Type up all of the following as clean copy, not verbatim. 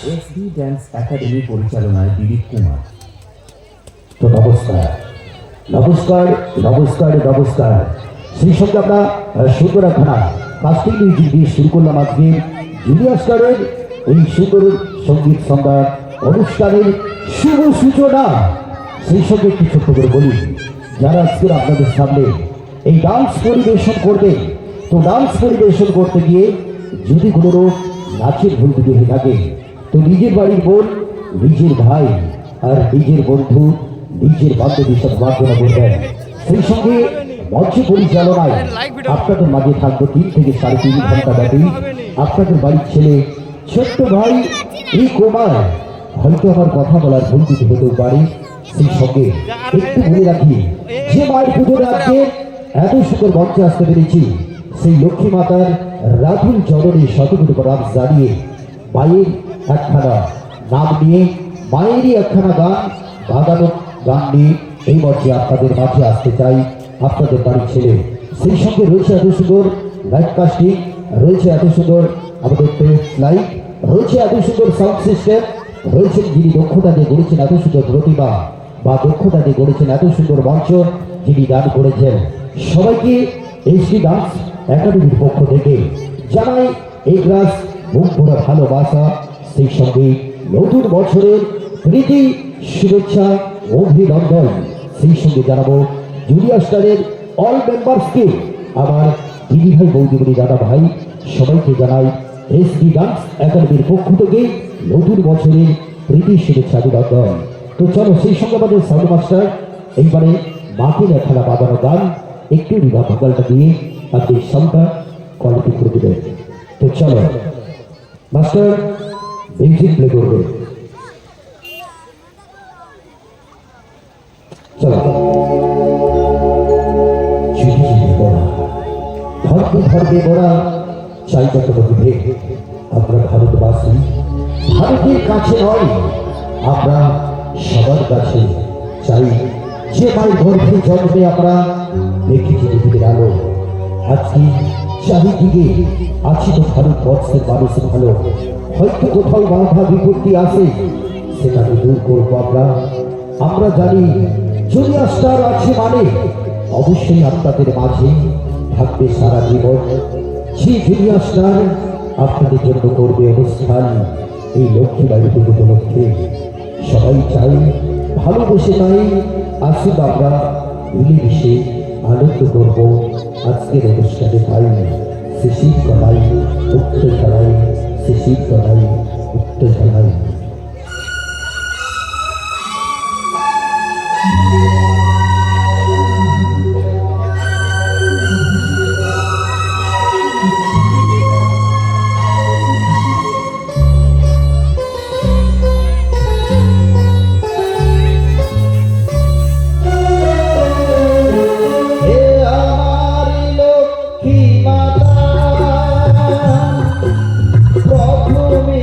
SD dance academy পরিচালনায় দিলীপ কুমার। তো নমস্কার নমস্কার নমস্কার নমস্কার। সেই সঙ্গে আমরা সুন্দর খানা কাস্টিং মিউজিক দিয়ে শুরু করলাম আজকে জুনিয়র স্টারের এই সুন্দর সঙ্গীত সম্রাট অনুষ্ঠানের শুভ সূচনা। সেই সঙ্গে একটু ছোট্ট করে বলি, যারা আজকে আপনাদের সামনে এই ডান্স পরিবেশন করবে, তো ডান্স পরিবেশন করতে গিয়ে যদি কোনো নাচের ভুল ত্রুটি থাকে, তো নিজের বাড়ির বোন, নিজের ভাই আর নিজের বন্ধু, নিজের বান্ধবীর সাথে মার্জনা করবেন। সেই সঙ্গে মঞ্চ পরিচালনায় আপনাদের মাঝে থাকবে 3 থেকে 3.5 ঘন্টা ব্যাপী আপনাদের বাড়ির ছেলে ছোট্ট ভাই এই কুমার। হয়তো আমার কথা বলার ভুল ত্রুটি হতেও পারে। সেই সঙ্গে একটু বলে রাখি, যে মায়ের পুজোর আজকে এত সুন্দর মঞ্চে আসতে পেরেছি, সেই লক্ষ্মী মাতার রাধুর চরণে শতকোটি প্রণাম জানিয়ে মায়ের একখানা নাম নিয়ে, মায়েরই একখানা গান বাগানো গান নিয়ে এই মঞ্চে আপনাদের মাঝে আসতে চাই আপনাদের বাড়ির ছেলে। সেই সঙ্গে রয়েছে এত সুন্দর লাইট কাস্টিং, রয়েছে এত সুন্দর আমাদের লাইট, রয়েছে এত সুন্দর সাউন্ড সিস্টেম, রয়েছেন যিনি দক্ষতা দিয়ে গড়েছেন এত সুন্দর প্রতিভা বা দক্ষতা দিয়ে গড়েছেন এত সুন্দর মঞ্চ, যিনি গান করেছেন। সবাইকে এসডি ডান্স একাডেমির পক্ষ থেকে জানাই এই ক্লাস মুখ ভরা ভালোবাসা। সেই সঙ্গে নতুন বছরের প্রীতি শুভেচ্ছা অভিনন্দন। সেই সঙ্গে জানাবো জুনিয়র স্টারের অল মেম্বার্সকে, আমার দিদি ভাই, বৌদিমণি, দাদা ভাই সবাইকে জানাই এসডি ডান্স একাডেমির পক্ষ থেকে নতুন বছরের প্রীতি শুভেচ্ছা অভিনন্দন। তো চলো, সেই সঙ্গে আমাদের সাউন্ড মাস্টার এইবারে মাকে খেলা বাজানো গান একটু রিভা ভোকালটা দিয়ে আপনি সাউন্ডটা কোয়ালিটি করে দেবেন। তো চলো মাস্টার, মিউজিক প্লে করবে। চলো। ধর্মে ধর্মে মোরা চাই যত বিভেদ, আমরা ভারতবাসী ভারতের কাছে নয়, আমরা সবার কাছে চাই। যে মায়ের গর্ভে জন্মে আমরা দেখেছি পৃথিবীর আলো, আজকে চারিদিকে আছি তো ভারতবর্ষের মানুষের ভালো। হয়তো কোথাও বাধা বিপত্তি আসে, সেটাকে দূর করবো আমরা। আমরা জানি জুনিয়র স্টার আছে মানে অবশ্যই আপনাদের মাঝে থাকবে সারা জীবন। যে জুনিয়র স্টার আপনাদের জন্য করবে অনুষ্ঠান এই লক্ষ্মী বাড়ি উপলক্ষে। সবাই চাই ভালোবেসে, তাই আসুন আমরা মিলেমিশে আনন্দ করব আজকের অনুষ্ঠানে। পাই শিশির কলাই উত্তর খেলাই, শিশির কলাই উত্তর খেলাই। প্রথমে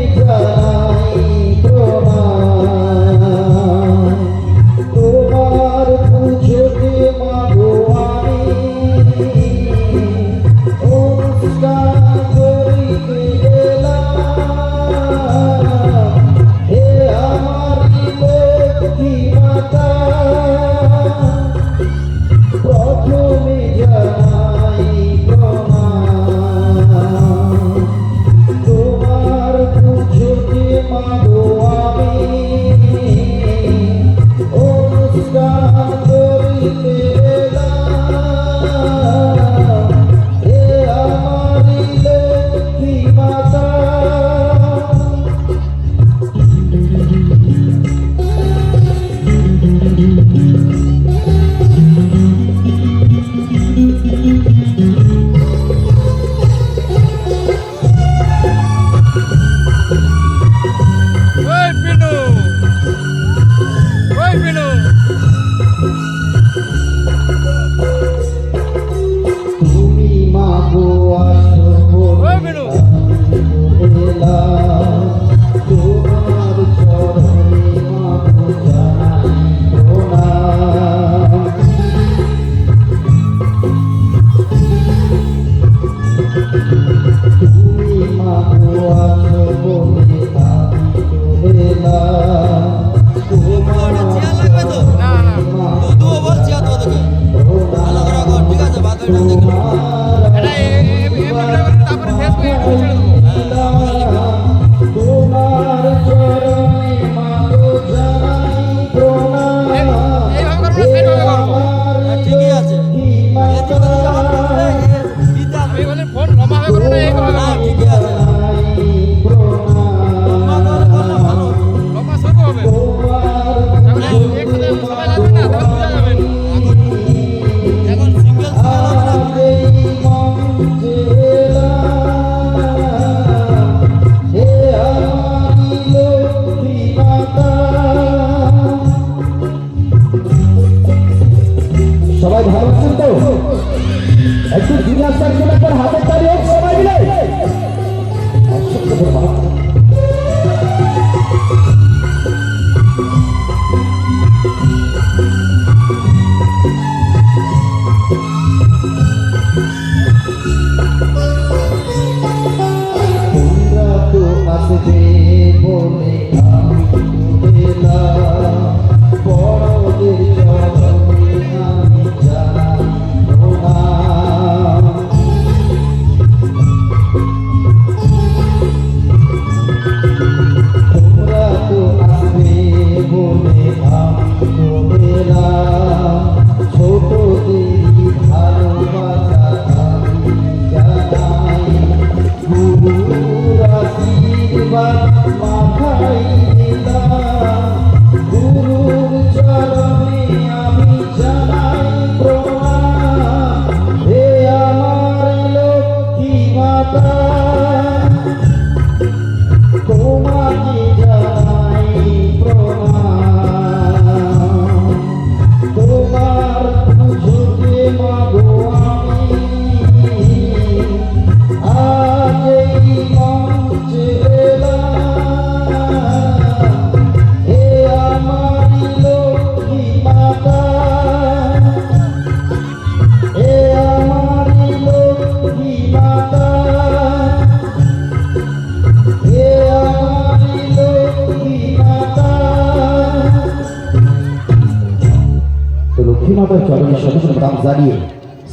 মাতার চরণে শত প্রণাম জানিয়ে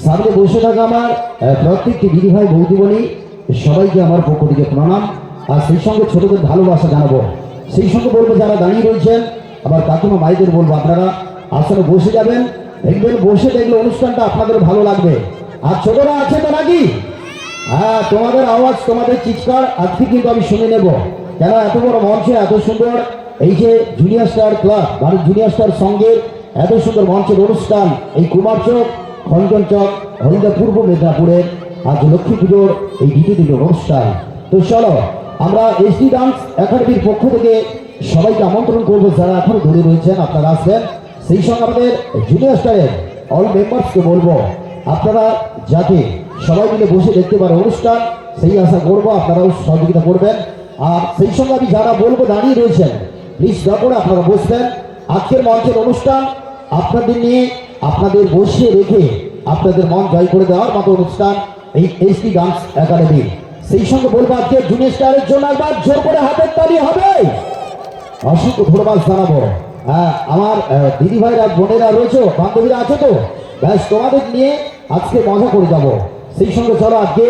সামনে বসে থাকা আমার প্রত্যেকটি দিদি ভাই বৌদিমণি সবাইকে আমার পক্ষ থেকে প্রণাম, আর সেই সঙ্গে ছোটদের ভালোবাসা জানাবো। সেই সঙ্গে বলবো যারা দাঁড়িয়ে রয়েছেন আবার কাকিমা মাইদের বলবো আপনারা আসলে বসে যাবেন, দেখবেন বসে দেখলে অনুষ্ঠানটা আপনাদের ভালো লাগবে। আর ছোটরা আছে তো নাকি? হ্যাঁ, তোমাদের আওয়াজ তোমাদের চিৎকার আজকে কিন্তু আমি শুনে নেব, কেন এত বড় মঞ্চে এত সুন্দর এই যে junior star club Bharat junior star সঙ্গের এত সুন্দর মঞ্চের অনুষ্ঠান এই কুমারচক খঞ্জনচক হলদিয়া পূর্ব মেদিনীপুরের আজ লক্ষ্মী পুজোর এই দ্বিতীয় দিনের অনুষ্ঠান। তো চলো আমরা এসডি ডান্স একাডেমির পক্ষ থেকে সবাইকে আমন্ত্রণ করবো, যারা এখনো ধরে রয়েছেন আপনারা আসবেন। সেই সঙ্গে আমাদের জুনিয়র স্টারের অল মেম্বার্সকে বলবো আপনারা যাতে সবাই মিলে বসে দেখতে পারে অনুষ্ঠান, সেই আশা করবো আপনারাও সহযোগিতা করবেন। আর সেই সঙ্গে আমি যারা বলবো দাঁড়িয়ে রয়েছেন প্লিজ দয়া করে আপনারা বসবেন। আজকের মঞ্চের অনুষ্ঠান আপনাদের নিয়ে আপনাদের বসিয়ে রেখে আপনাদের মন জয় করে দেওয়ার মতো অনুষ্ঠান এই এসডি ডান্স একাডেমি। সেই সঙ্গে বলবো আজকে জুনিয়র স্টারের জন্য একবার জোর করে হাতের তালি হবে। অসংখ্য ধন্যবাদ জানাবো। হ্যাঁ, আমার দিদি ভাইরা বোনেরা রয়েছে, বান্ধবীরা আছে তো, ব্যাস তোমাদের নিয়ে আজকে মজা করে যাব। সেই সঙ্গে চলো আজকে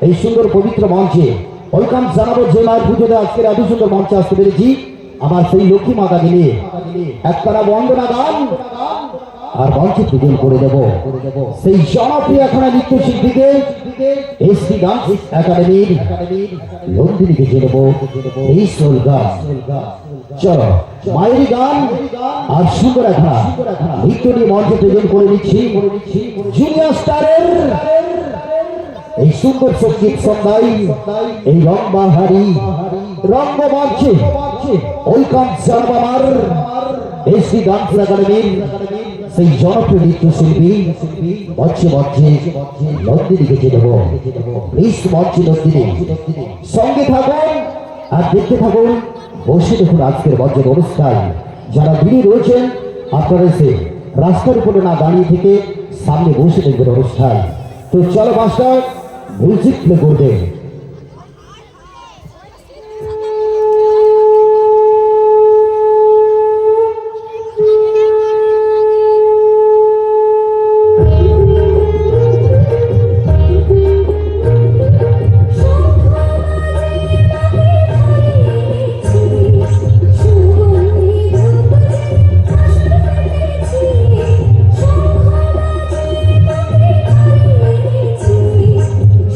এই সুন্দর পবিত্র মঞ্চে ওয়েলকাম জানাবো, যে মায়ের পুজোতে আজকের এত সুন্দর মঞ্চে আসতে পেরেছি আমার সেই লক্ষ্মী মাতাকে নিয়ে একটানা বন্দনা গান আর মঞ্চে পূজন করে দেব সেই জনপ্রিয় এখন নৃত্যশিল্পীকে এসডি ডান্স একাডেমির নন্দিনীকে জেনেব এই সোল গান। চলো মায়ের গান আর সুন্দর এখন নৃত্য নিয়ে মঞ্চে পূজন করে নিচ্ছি জুনিয়র স্টারের এই সুন্দর সঙ্গীত সন্ধ্যায় এই রংবাহারি রঙ্গমঞ্চে ওয়েলকাম জানাবো আমার এসডি ডান্স একাডেমির সেই জনপ্রিয় নৃত্যশিল্পী মঞ্চে মঞ্চে নন্দিনীকে জেনেব প্লিজ মঞ্চে নন্দিনী সঙ্গে থাকুন আর দেখতে থাকুন, বসে দেখুন আজকের মঞ্চের অনুষ্ঠান। যারা ভিড়ে রয়েছেন আপনারা এসে রাস্তার উপরে না দাঁড়িয়ে থেকে সামনে বসে দেখবেন অনুষ্ঠান। তো চলো মাস্টার মিউজিক প্লে করবে।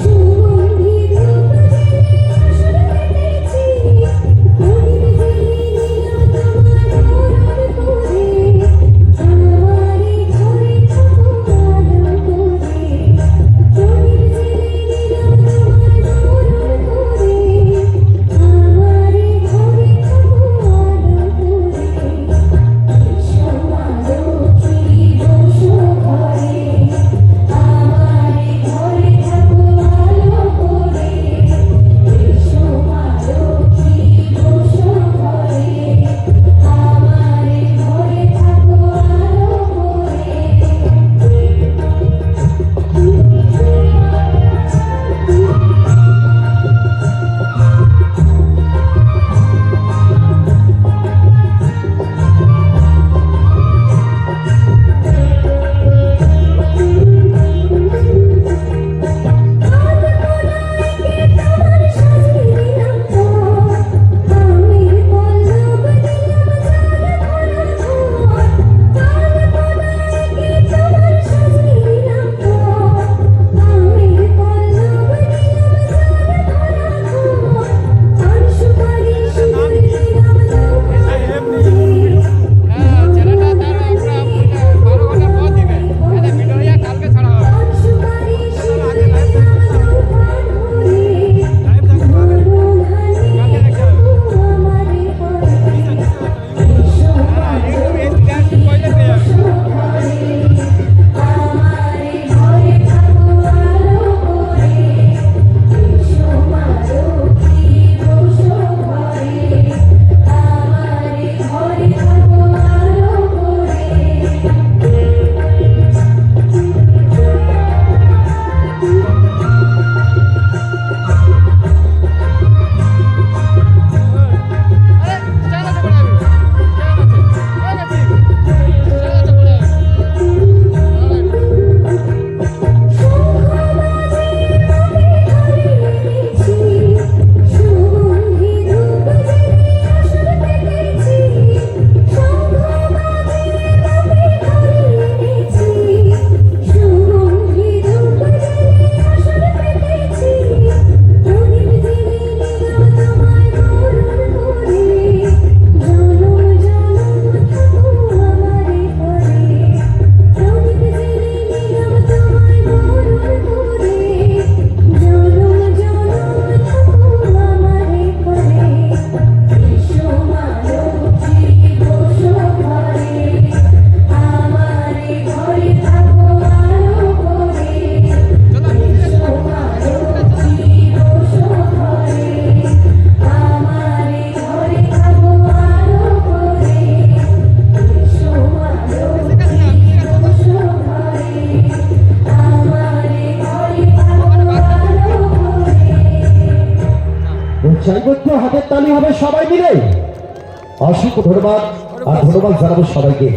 সুগন্ধি চাইব একটু হাতের তালি হবে সবাই মিলে। অসংখ্য ধন্যবাদ আর ধন্যবাদ জানাবো সবাইকে।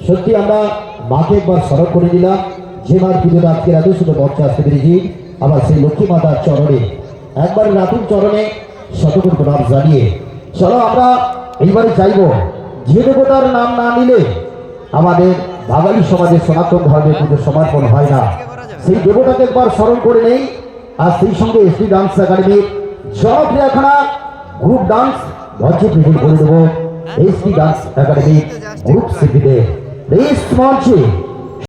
সত্যি আমরা মাকে একবার স্মরণ করে দিলাম, যে মার পুজোটা আজকে এত শুধু বর্ষা আসতে পেরেছি। আবার সেই লক্ষ্মী মাতার চরণে একবার রাতুর চরণে শতকোটি প্রণাম জানিয়ে চলো আমরা এইবারে চাইব, যে দেবতার নাম না নিলে আমাদের বাঙালি সমাজে সনাতন ধর্মের পুজো সমর্পণ হয় না। সেই দেবতাকে একবার স্মরণ করে নেই। আর সেই সঙ্গে এসপি ডান্স একাডেমির জনপ্রিয় খানা গ্রুপ ডান্স মঞ্চে প্রেজেন্ট করে দেবো এসপি ডান্স একাডেমির গ্রুপ শিল্পীদের। মঞ্চে